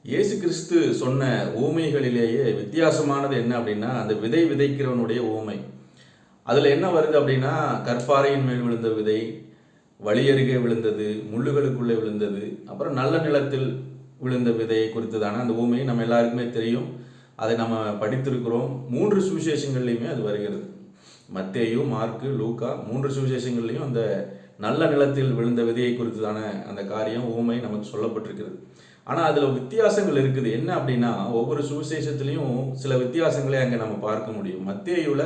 இயேசு கிறிஸ்து சொன்ன ஊமைகளிலேயே வித்தியாசமானது என்ன அப்படின்னா, அந்த விதை விதைக்கிறவனுடைய ஊமை. அதில் என்ன வருது அப்படின்னா, கற்பாறையின் மேல் விழுந்த விதை, வழியருகே விழுந்தது, முள்ளுகளுக்குள்ளே விழுந்தது, அப்புறம் நல்ல நிலத்தில் விழுந்த விதையை குறித்ததான அந்த ஊமை நம்ம எல்லாருக்குமே தெரியும். அதை நம்ம படித்திருக்கிறோம். 3 சுவிசேஷங்கள்லையுமே அது வருகிறது. மத்தேயு, மார்க்கு, லூக்கா 3 சுவிசேஷங்கள்லையும் அந்த நல்ல நிலத்தில் விழுந்த விதையை குறித்ததான அந்த காரியம் ஊமை நமக்கு சொல்லப்பட்டிருக்கிறது. ஆனால் அதில் வித்தியாசங்கள் இருக்குது. என்ன அப்படின்னா, ஒவ்வொரு சுவிசேஷத்துலேயும் சில வித்தியாசங்களை அங்கே நம்ம பார்க்க முடியும். மத்தேயுல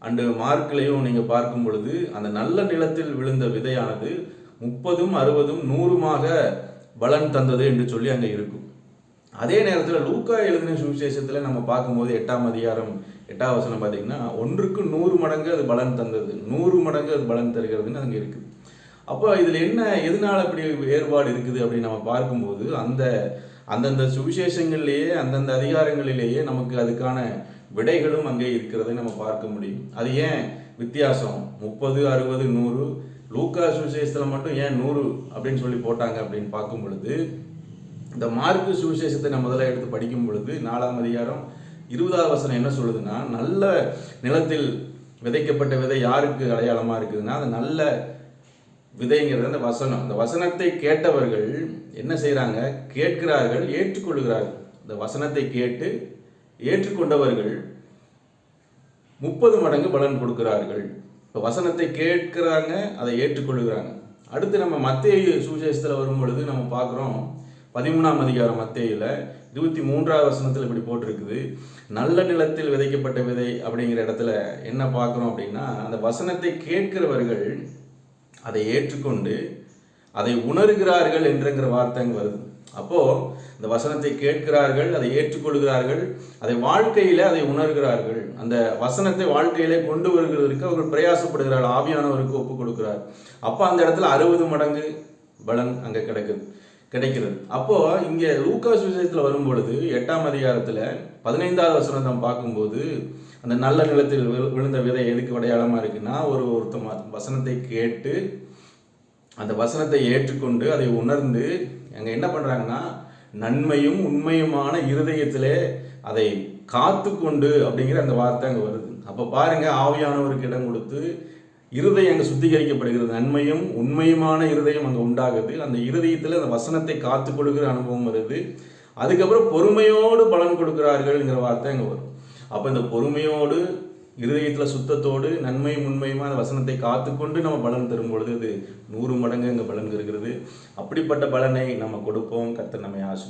அண்டு மார்க்லையும் நீங்கள் பார்க்கும் பொழுது அந்த நல்ல நிலத்தில் விழுந்த விதையானது 30, 60, 100மாக பலன் தந்தது என்று சொல்லி அங்கே இருக்கும். அதே நேரத்தில் லூக்கா எழுதின சுவிசேஷத்தில் நம்ம பார்க்கும்போது 8ஆம் அதிகாரம் 8ஆம் வசனம் பார்த்தீங்கன்னா, 1க்கு 100 மடங்கு அது பலன் தந்தது, 100 மடங்கு அது பலன் தருகிறதுன்னு அங்கே இருக்குது. அப்போ இதில் என்ன எதனால் அப்படி வேறுபாடு இருக்குது அப்படின்னு நம்ம பார்க்கும்போது அந்தந்த சுவிசேஷங்கள்லேயே அந்தந்த அதிகாரங்களிலேயே நமக்கு அதுக்கான விடைகளும் அங்கே இருக்கிறதை நம்ம பார்க்க முடியும். அது ஏன் வித்தியாசம் 30, 60, 100 லூக்கா சுவிசேஷத்தில் மட்டும் ஏன் 100 அப்படின்னு சொல்லி போட்டாங்க அப்படின்னு பார்க்கும் பொழுது, இந்த மார்க்கு சுவிசேஷத்தை நம்ம முதல்ல எடுத்து படிக்கும் பொழுது 4ஆம் அதிகாரம் 20ஆம் வசனம் என்ன சொல்லுதுன்னா, நல்ல நிலத்தில் விதைக்கப்பட்ட விதை யாருக்கு அடையாளமாக இருக்குதுன்னா, அந்த நல்ல விதைங்கிறது அந்த வசனம். அந்த வசனத்தை கேட்டவர்கள் என்ன செய்கிறாங்க? கேட்கிறார்கள், ஏற்றுக்கொள்கிறார்கள். இந்த வசனத்தை கேட்டு ஏற்றுக்கொண்டவர்கள் 30 மடங்கு பலன் கொடுக்கிறார்கள். இப்போ வசனத்தை கேட்கிறாங்க, அதை ஏற்றுக்கொள்கிறாங்க. அடுத்து நம்ம மத்தேயு சுவிசேஷத்தில் வரும் பொழுது நம்ம பார்க்குறோம், 13ஆம் அதிகாரம் மத்தேயுல 23ஆம் வசனத்தில் இப்படி போட்டிருக்குது, நல்ல நிலத்தில் விதைக்கப்பட்ட விதை அப்படிங்கிற இடத்துல என்ன பார்க்குறோம் அப்படின்னா, அந்த வசனத்தை கேட்கிறவர்கள் அதை ஏற்றுக்கொண்டு அதை உணர்கிறார்கள் என்றங்கிற வார்த்தை அங்கே வருது. அப்போது இந்த வசனத்தை கேட்கிறார்கள், அதை ஏற்றுக்கொள்கிறார்கள், அதை வாழ்க்கையில் அதை உணர்கிறார்கள். அந்த வசனத்தை வாழ்க்கையிலே கொண்டு வருகிறதற்கு அவர்கள் பிரயாசப்படுகிறார்கள், ஆவியானவருக்கு ஒப்பு கொடுக்கிறார். அப்போ அந்த இடத்துல 60 மடங்கு பலன் அங்கே கிடைக்கிறது. அப்போது இங்கே லூக்கா சுவிசேஷத்தில் வரும்பொழுது 8ஆம் அதிகாரத்தில் 15ஆவது வசனம் நம்ம பார்க்கும்போது, அந்த நல்ல நிலத்தில் விழுந்த விதை எதுக்கு அடையாளமாக இருக்குன்னா, ஒருத்தர் வசனத்தை கேட்டு அந்த வசனத்தை ஏற்றுக்கொண்டு அதை உணர்ந்து அங்கே என்ன பண்ணுறாங்கன்னா, நன்மையும் உண்மையுமான இருதயத்திலே அதை காத்து கொண்டு அப்படிங்கிற அந்த வார்த்தை அங்கே வருது. அப்போ பாருங்கள், ஆவியானவருக்கு இடம் கொடுத்து இருதயம் அங்கே சுத்திகரிக்கப்படுகிறது, நன்மையும் உண்மையுமான இருதயம் அங்கே உண்டாகுது. அந்த இருதயத்தில் அந்த வசனத்தை காத்து கொடுக்குற அனுபவம் வருது. அதுக்கப்புறம் பொறுமையோடு பலன் கொடுக்கிறார்கள்ங்கிற வார்த்தை அங்கே வரும். அப்போ இந்த பொறுமையோடு இருதயத்தில் சுத்தத்தோடு நன்மையும் உண்மையுமான வசனத்தை காத்துக்கொண்டு நம்ம பலன் தரும் பொழுது அது 100 மடங்கு அங்கே பலன் இருக்கிறது. அப்படிப்பட்ட பலனை நம்ம கொடுப்போம். கர்த்தர் நம்மை ஆசீர்வதிப்பார்.